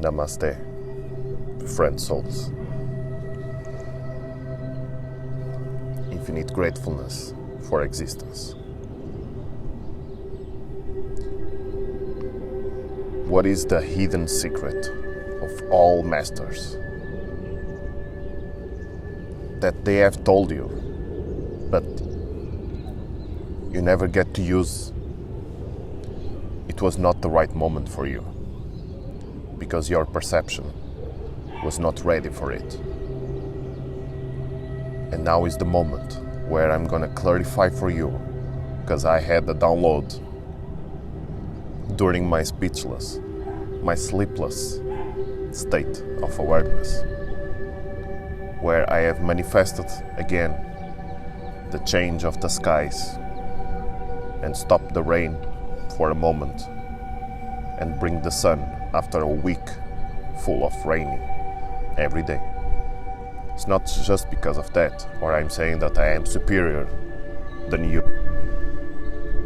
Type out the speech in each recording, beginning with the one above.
Namaste, friend souls. Infinite gratefulness for existence. What is the hidden secret of all masters? That they have told you, but you never get to use. It was not the right moment for you, because your perception was not ready for it. And now is the moment where I'm gonna clarify for you, because I had the download during my speechless, my sleepless state of awareness, where I have manifested again the change of the skies and stopped the rain for a moment and bring the sun after a week full of raining every day. It's not just because of that, or I'm saying that I am superior than you.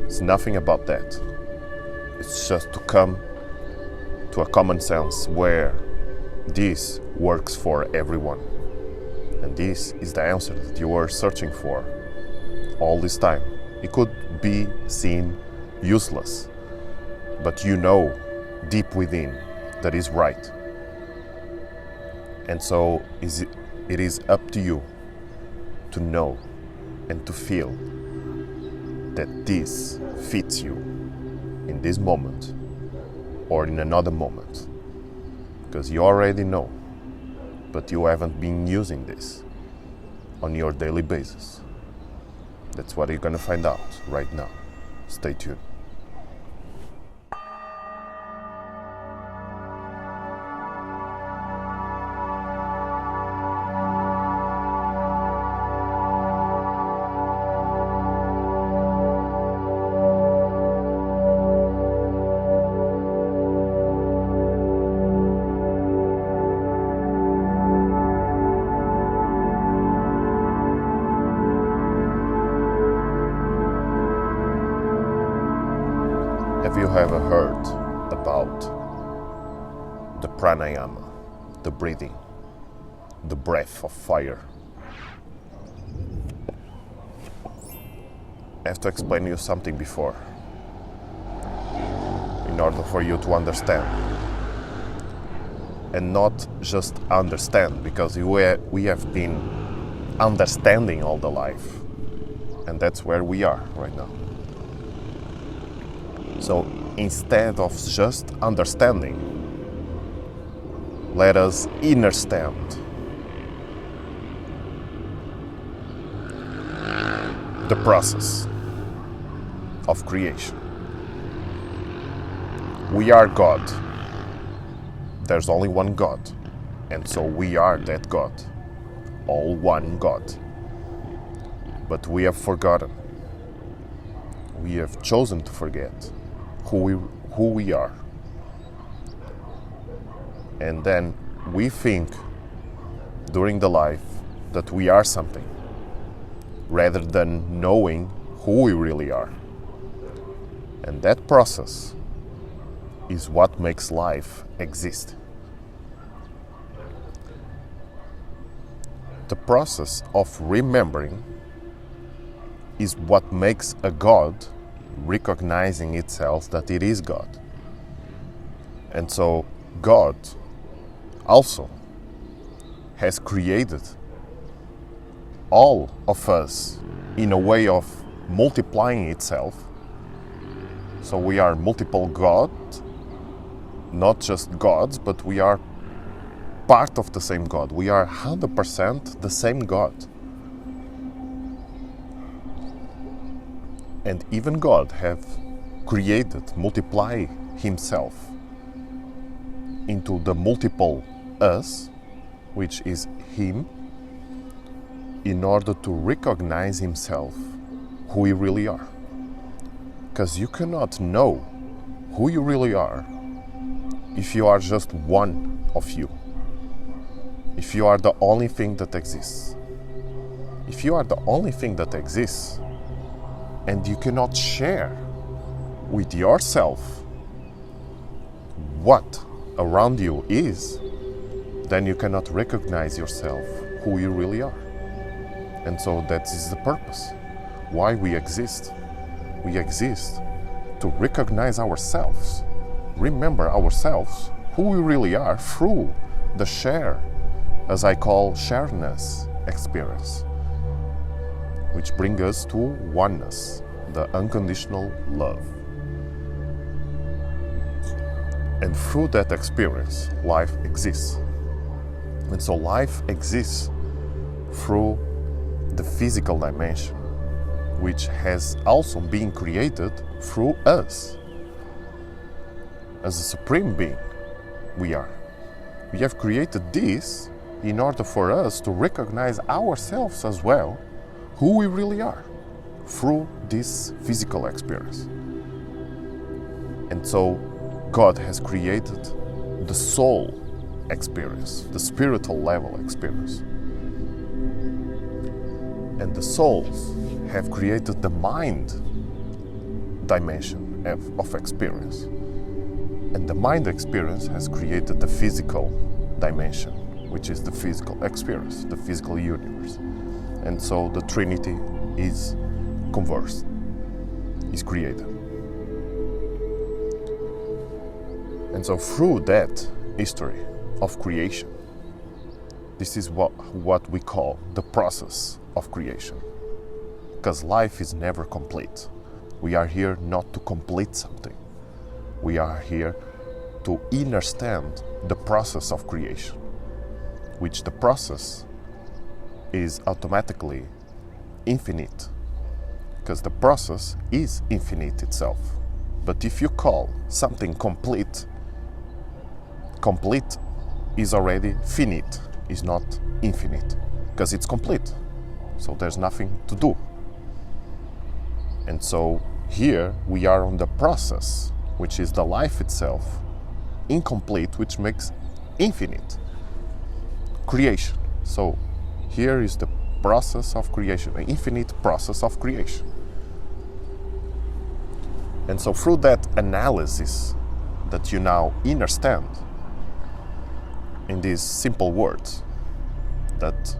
It's nothing about that. It's just to come to a common sense where this works for everyone. And this is the answer that you were searching for all this time. It could seem useless, but you know deep within that is right. And so it is up to you to know and to feel that this fits you in this moment or in another moment, because you already know, but you haven't been using this on your daily basis. That's what you're gonna find out right now. Stay tuned. Have you ever heard about the pranayama, the breathing, the breath of fire? I have to explain you something before, in order for you to understand. And not just understand, because we have been understanding all the life, and that's where we are right now. So instead of just understanding, let us understand. The process of creation. We are God. There's only one God, and so we are that God, all one God. But we have forgotten. We have chosen to forget who we are. And then we think during the life that we are something, rather than knowing who we really are. And that process is what makes life exist. The process of remembering is what makes a God recognizing itself that it is God. And so God also has created all of us in a way of multiplying itself. So we are multiple gods, not just gods, but we are part of the same God. We are 100% the same God. And even God have created, multiply himself into the multiple us, which is him, in order to recognize himself who you really are. Because you cannot know who you really are if you are just one of you. If you are the only thing that exists. If you are the only thing that exists, and you cannot share with yourself what around you is, then you cannot recognize yourself, who you really are. And so that is the purpose, why we exist. We exist to recognize ourselves, remember ourselves, who we really are through the share, as I call shareness experience, which brings us to oneness, the unconditional love. And through that experience, life exists. And so life exists through the physical dimension, which has also been created through us. As a supreme being, we are. We have created this in order for us to recognize ourselves as well, who we really are, through this physical experience. And so God has created the soul experience, the spiritual level experience. And the souls have created the mind dimension of experience. And the mind experience has created the physical dimension, which is the physical experience, the physical universe. And so the Trinity is conversed, is created. And so through that history of creation, this is what we call the process of creation. Because life is never complete. We are here not to complete something. We are here to understand the process of creation, which the process is automatically infinite, because the process is infinite itself. But if you call something complete, complete is already finite, is not infinite, because it's complete. So there's nothing to do. And so here we are on the process, which is the life itself, incomplete, which makes infinite creation. So here is the process of creation, an infinite process of creation. And so through that analysis that you now understand in these simple words, that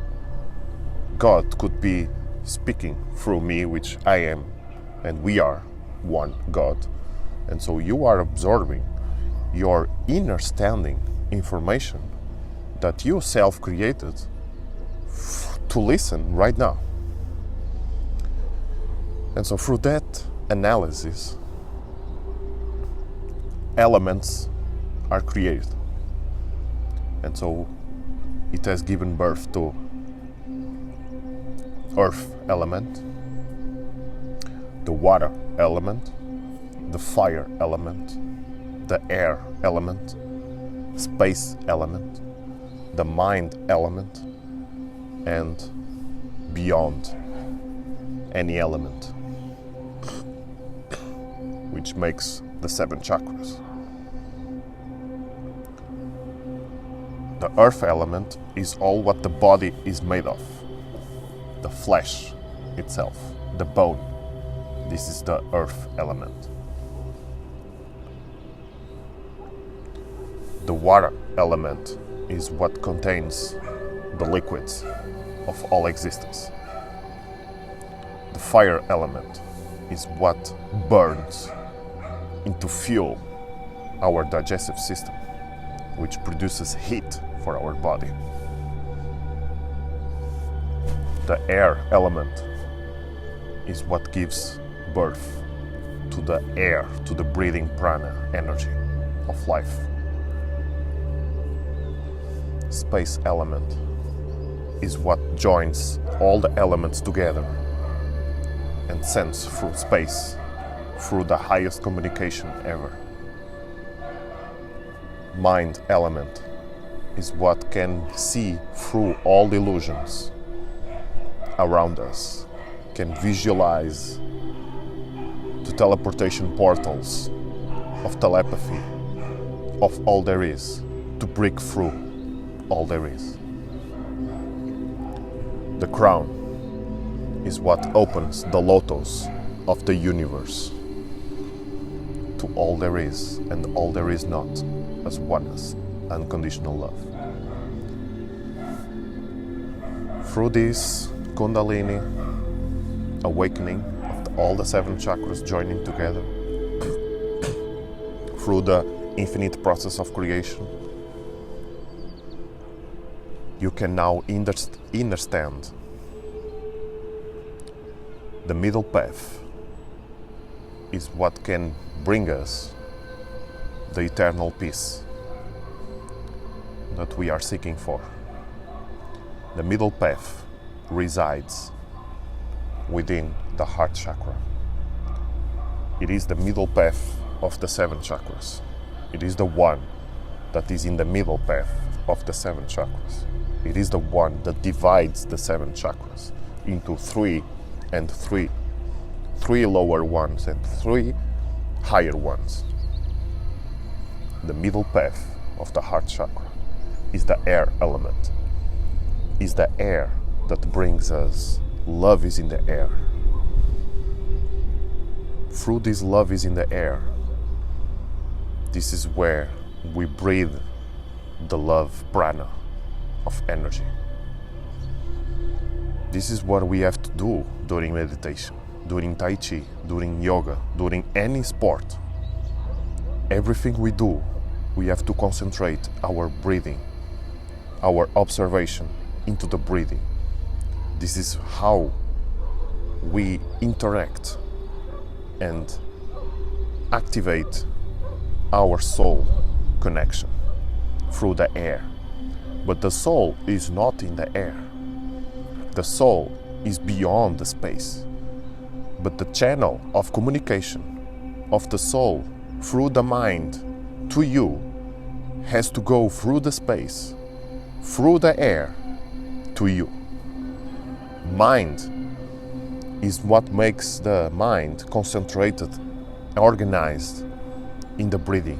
God could be speaking through me, which I am, and we are one God. And so you are absorbing your understanding information that you self-created to listen right now. And so through that analysis, elements are created. And so it has given birth to earth element, the water element, the fire element, the air element, space element, the mind element, and beyond any element, which makes the 7 chakras. The earth element is all what the body is made of. The flesh itself, the bone. This is the earth element. The water element is what contains the liquids of all existence. The fire element is what burns into fuel our digestive system, which produces heat for our body. The air element is what gives birth to the air, to the breathing prana energy of life. Space element is what joins all the elements together and sends through space, through the highest communication ever. Mind element is what can see through all the illusions around us, can visualize the teleportation portals of telepathy, of all there is, to break through all there is. The crown is what opens the lotus of the universe to all there is and all there is not. as oneness, unconditional love. Through this Kundalini awakening of all the 7 chakras joining together, through the infinite process of creation, you can now understand the middle path is what can bring us the eternal peace that we are seeking for. The middle path resides within the heart chakra. It is the middle path of the 7 chakras. It is the one that is in the middle path of the 7 chakras. It is the one that divides the 7 chakras into 3 and 3. 3 lower ones and 3 higher ones. The middle path of the heart chakra is the air element. Is the air that brings us love is in the air. Through this love is in the air, this is where we breathe the love prana of energy. This is what we have to do during meditation, during Tai Chi, during yoga, during any sport. Everything we do, we have to concentrate our breathing, our observation into the breathing. This is how we interact and activate our soul connection through the air. But the soul is not in the air. The soul is beyond the space. But the channel of communication of the soul through the mind to you has to go through the space, through the air to you. Mind is what makes the mind concentrated, organized in the breathing.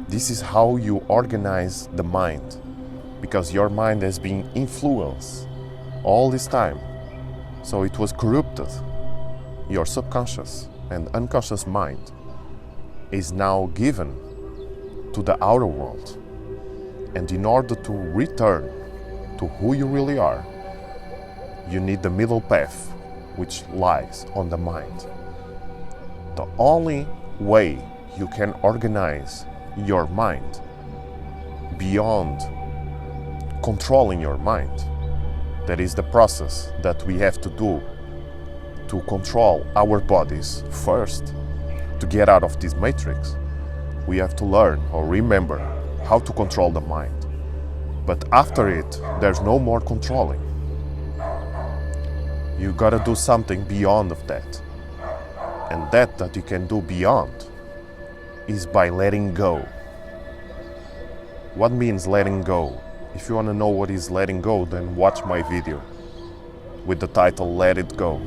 This is how you organize the mind, because your mind has been influenced all this time. So it was corrupted. Your subconscious and unconscious mind is now given to the outer world. And in order to return to who you really are, you need the middle path, which lies on the mind. The only way you can organize your mind beyond controlling your mind, that is the process that we have to do to control our bodies first. To get out of this matrix, we have to learn or remember how to control the mind. But after it, there's no more controlling. You gotta do something beyond of that. And that you can do beyond is by letting go. What means letting go? If you want to know what is letting go, then watch my video with the title Let It Go.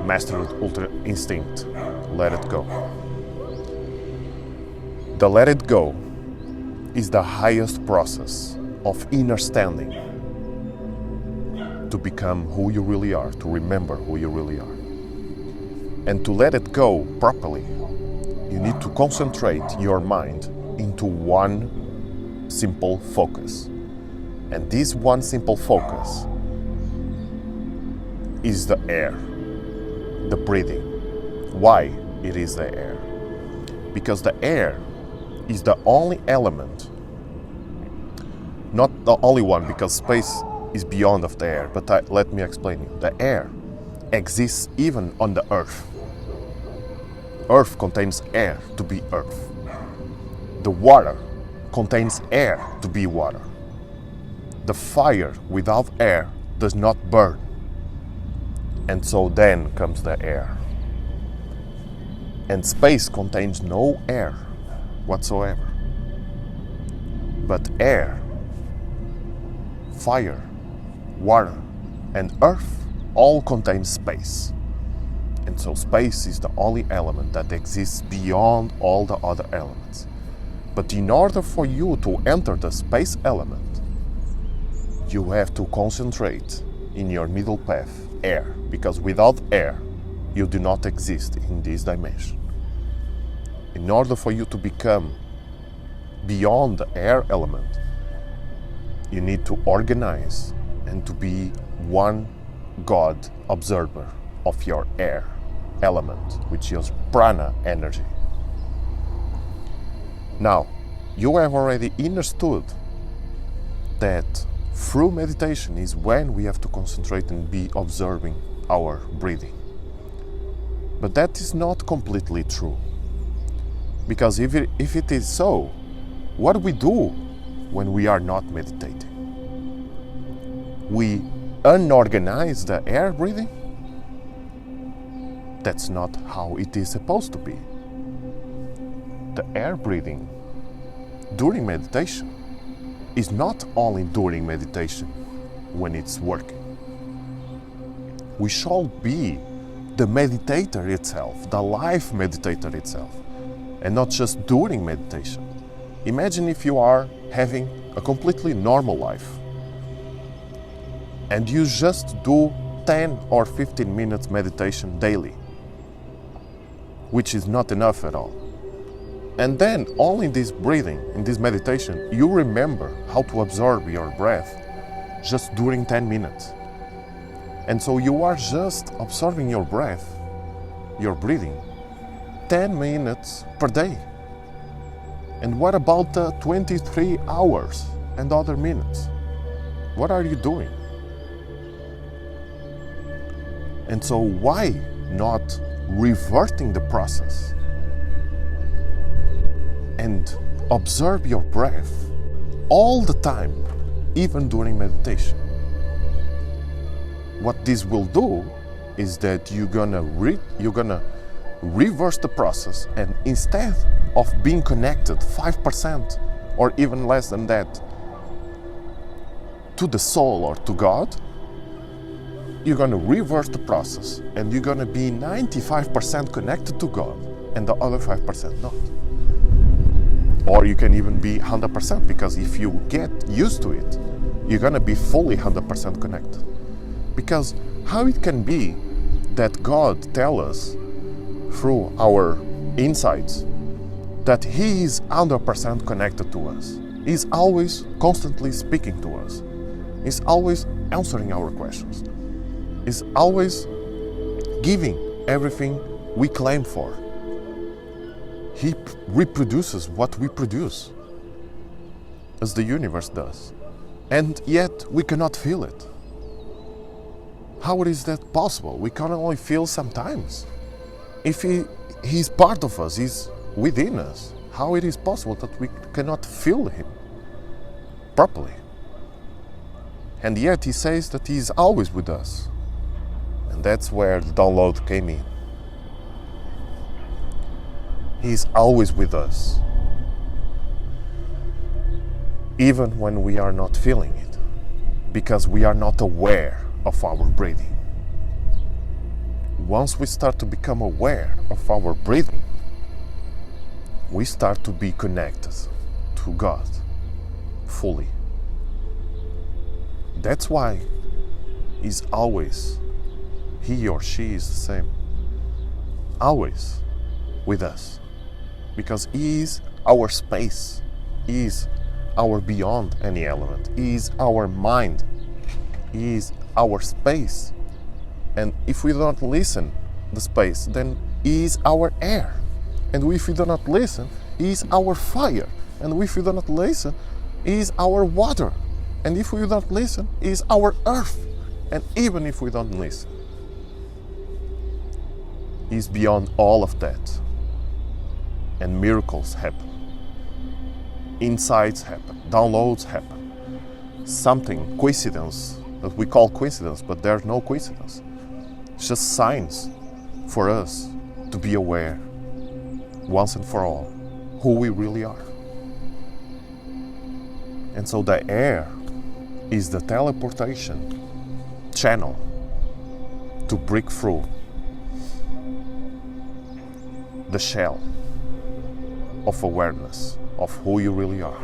Master Ultra Instinct, Let It Go. The let it go is the highest process of inner standing to become who you really are, to remember who you really are. And to let it go properly, you need to concentrate your mind into one simple focus. And this one simple focus is the air, the breathing. Why it is the air? Because the air is the only element, not the only one, because space is beyond of the air, but let me explain you. The air exists even on the earth. Earth contains air to be earth. The water contains air to be water. The fire without air does not burn. And so then comes the air. And space contains no air whatsoever. But air, fire, water, and earth all contain space. And so space is the only element that exists beyond all the other elements. But in order for you to enter the space element, you have to concentrate in your middle path, air, because without air, you do not exist in this dimension. in order for you to become beyond the air element, you need to organize and to be one God observer of your air element, which is prana energy. Now, you have already understood that through meditation is when we have to concentrate and be observing our breathing. But that is not completely true. Because if it is so, what do we do when we are not meditating? We unorganize the air breathing? That's not how it is supposed to be. The air breathing during meditation is not only during meditation when it's working. We should be the meditator itself, the life meditator itself, and not just during meditation. Imagine if you are having a completely normal life and you just do 10 or 15 minutes meditation daily, which is not enough at all. And then only in this breathing, in this meditation, you remember how to observe your breath just during 10 minutes. And so you are just observing your breath, your breathing, 10 minutes per day. And what about the 23 hours and other minutes? What are you doing? And so why not reverting the process and observe your breath all the time, even during meditation? What this will do is that you're gonna reverse the process, and instead of being connected 5% or even less than that to the soul or to God, you're gonna reverse the process and you're gonna be 95% connected to God and the other 5% not. Or you can even be 100%, because if you get used to it, you're gonna be fully 100% connected. Because how it can be that God tells us through our insights that He is 100% connected to us. He's always constantly speaking to us. He's always answering our questions. He's always giving everything we claim for. He reproduces what we produce, as the universe does. And yet we cannot feel it. How is that possible? We can only feel sometimes. If He's part of us, He's within us, how it is possible that we cannot feel Him properly? And yet He says that He is always with us. And that's where the download came in. He is always with us, even when we are not feeling it, because we are not aware of our breathing. Once we start to become aware of our breathing, we start to be connected to God fully. That's why He's always, He or she is the same, always with us, because He is our space, He is our beyond any element, He is our mind, He is our space. And if we do not listen the space, then He is our air. And if we do not listen, He is our fire. And if we do not listen, He is our water. And if we do not listen, He is our earth. And even if we don't listen, He is beyond all of that. And miracles happen. Insights happen. Downloads happen. Something, coincidence, that we call coincidence, but there's no coincidence. It's just signs for us to be aware, once and for all, who we really are. And so the air is the teleportation channel to break through the shell of awareness of who you really are.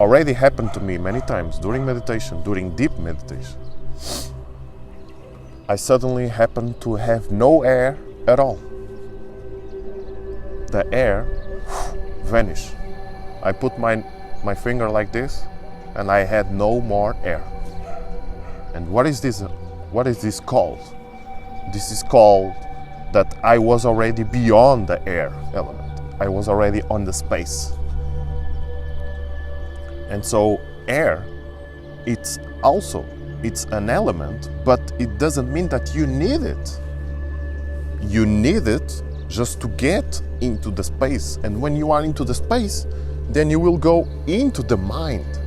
Already happened to me many times during meditation, during deep meditation. I suddenly happened to have no air at all. the air vanished. I put my finger like this, and I had no more air. And what is this? What is this called? This is called that I was already beyond the air element. I was already on the space. And so air, it's an element, but it doesn't mean that you need it. You need it just to get into the space. And when you are into the space, then you will go into the mind.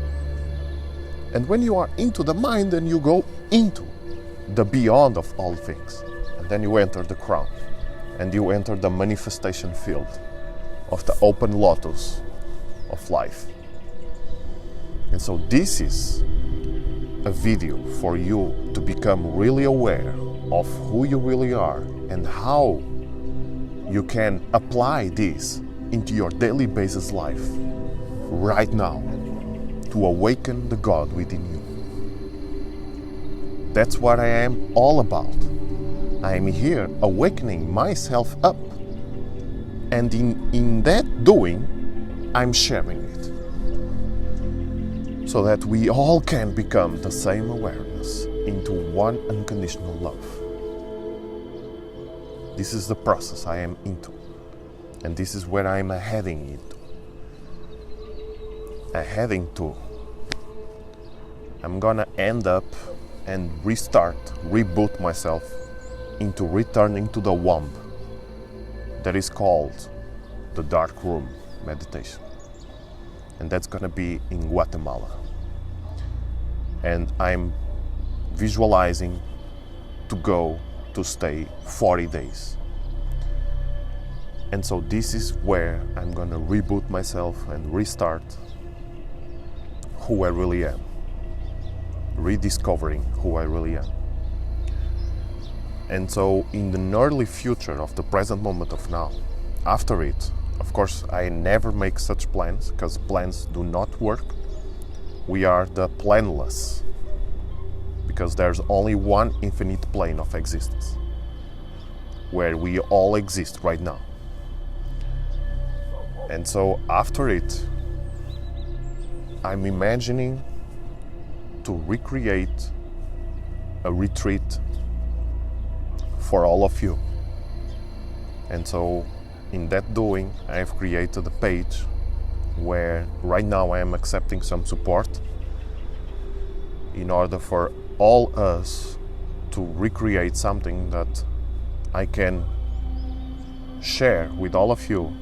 And when you are into the mind, then you go into the beyond of all things. And then you enter the crown. And you enter the manifestation field of the open lotus of life. And so this is a video for you to become really aware of who you really are and how you can apply this into your daily basis life right now to awaken the God within you. That's what I am all about. I am here awakening myself up, and in that doing, I'm sharing it. So that we all can become the same awareness into one unconditional love. This is the process I am into, and this is where I'm heading into. I'm gonna end up and reboot myself into returning to the womb that is called the dark room meditation. And that's gonna be in Guatemala. And I'm visualizing to stay 40 days. And so this is where I'm gonna reboot myself and restart who I really am. Rediscovering who I really am. And so in the early future of the present moment of now, after it, of course, I never make such plans because plans do not work. We are the planless because there's only one infinite plane of existence where we all exist right now. And so after it, I'm imagining to recreate a retreat for all of you. And so in that doing, I've created a page where right now I am accepting some support in order for all us to recreate something that I can share with all of you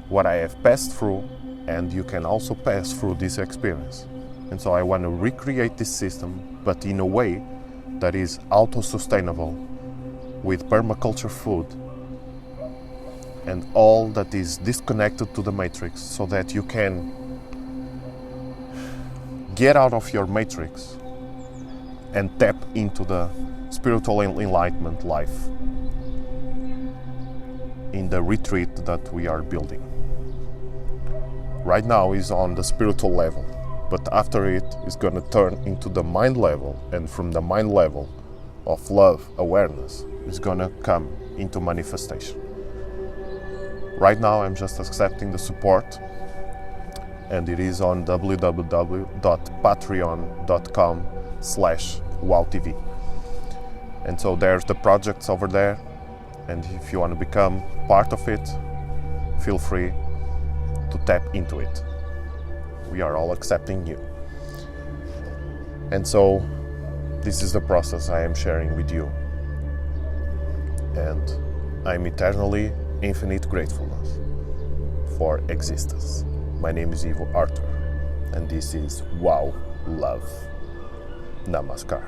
what I have passed through, and you can also pass through this experience. And so I want to recreate this system, but in a way that is auto-sustainable with permaculture food and all that is disconnected to the matrix, so that you can get out of your matrix and tap into the spiritual enlightenment life in the retreat that we are building. Right now is on the spiritual level, but after it is going to turn into the mind level, and from the mind level of love, awareness, is going to come into manifestation. Right now I'm just accepting the support, and it is on www.patreon.com/WAAOTV. And so there's the projects over there, and if you want to become part of it, feel free to tap into it. We are all accepting you. And so this is the process I am sharing with you. And I'm eternally infinite gratefulness for existence. My name is Ivo Artur, and this is WAAO Love. Namaskar.